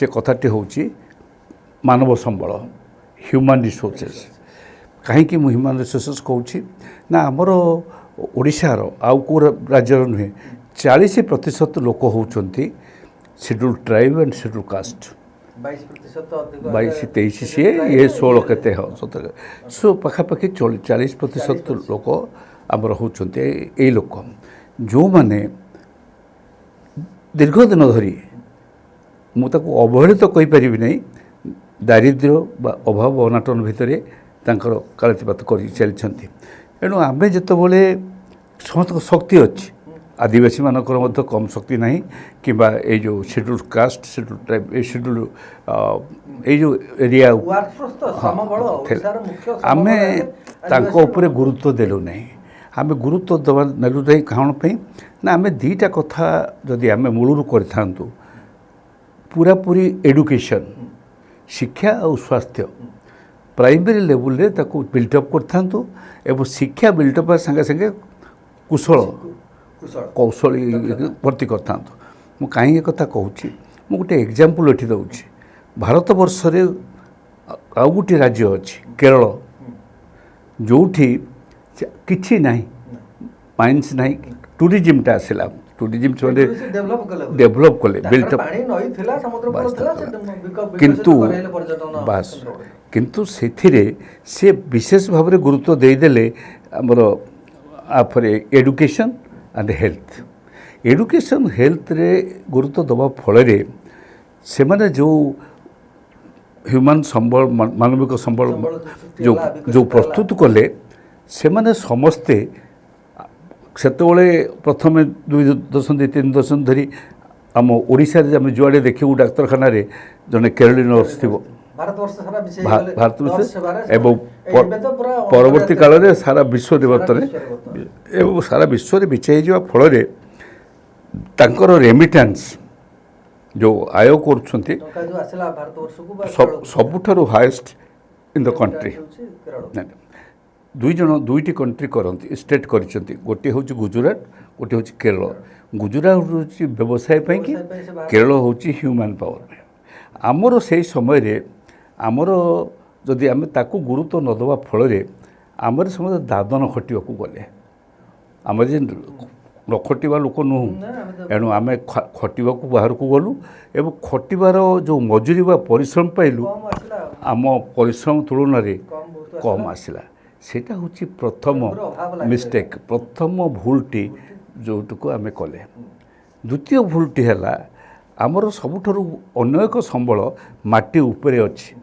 से कथाटी हूँ मानव संबल human resources कहीं ह्यूमन रिसोर्सेस कहूँ ना आमर ओडिशार आउ को राज्यर नुहे 40% लोक होती schedule tribe and schedule caste 22-23 सी ये 16 के 17 सो पखापाखि 40% लोक आमर होती यही लोक जो मैंने दीर्घ दिन धरी मुझे अवहेलित तो कहीपर नहीं दारिद्र्य बा अभाव अनाटन भितर कालातीपात कर चलती तेणु आम जिते समस्त शक्ति अच्छी आदिवासी मानक कम शक्ति ना कि जो schedule caste schedule tribe schedule ये जो एरिया आम तांको गुरुत्व देलु नहीं आम गुरुत्व दबा नेलु नहीं कौन ना आम दीटा कथा जदि आम मूलरू कर पूरापूरी एडुकेशन शिक्षा और स्वास्थ्य प्राइमरी लेवल रे ताको बिल्डअप करथांतु एवं शिक्षा बिल्डअप संगे संगे कुशल कौशल भर्ती करथांतु मु कहीं कथा कहूँ मु गोटे एग्जांपल एठी दउछि भारत वर्ष रे आउ गोटे राज्य अच्छी केरल जोठी किछि नाही माइंस नाही टूरिज्मटा आसला टूरिज्म से डेभलप कले बिल्ट किंतु बास किंतु से विशेष भाव में गुरुत्व देदेले आमर आफरे education and health education health रे गुरुत्व दबा फल से माने जो ह्यूमन संबल मानविक संबल जो प्रस्तुत कले से माने समस्ते सेतबले प्रथम 2 दशंधि 3 दशंधि धरी आम ओडिशा रे आम जुआड़े देखू डाक्तखाना जड़े केरली नर्स थी भारत एवं परवर्ती काल में सारा विश्व बर्तमान सारा विश्व विचाई जा फल रेमिटेंस जो आय कर सबुठारु हाएस्ट इन द कंट्री दुईटी कंट्री करती स्टेट करती गोटे हूँ गुजरात गोटे हूँ केरल गुजरात हूँ व्यवसाय कि केरल हूँ ह्यूमन पावर आमर से समय आमर जदि आम ताकू गुरुत्व नदबा फल आमर समझ दादन खटिया गले आम जे न खटिवा लोक नुह एणु आम खटिया बाहर को गलु एवं खटिवार जो मजूरी बा परिश्रम पाइलु आम परिश्रम तुलन कम आसला सेटा हूँ प्रथम मिस्टेक प्रथम भूलटी जोटुक आम कले द्वितीय भूलटी है आमर सबुठारु अन्य एक संबल माटी उपरे अच्छी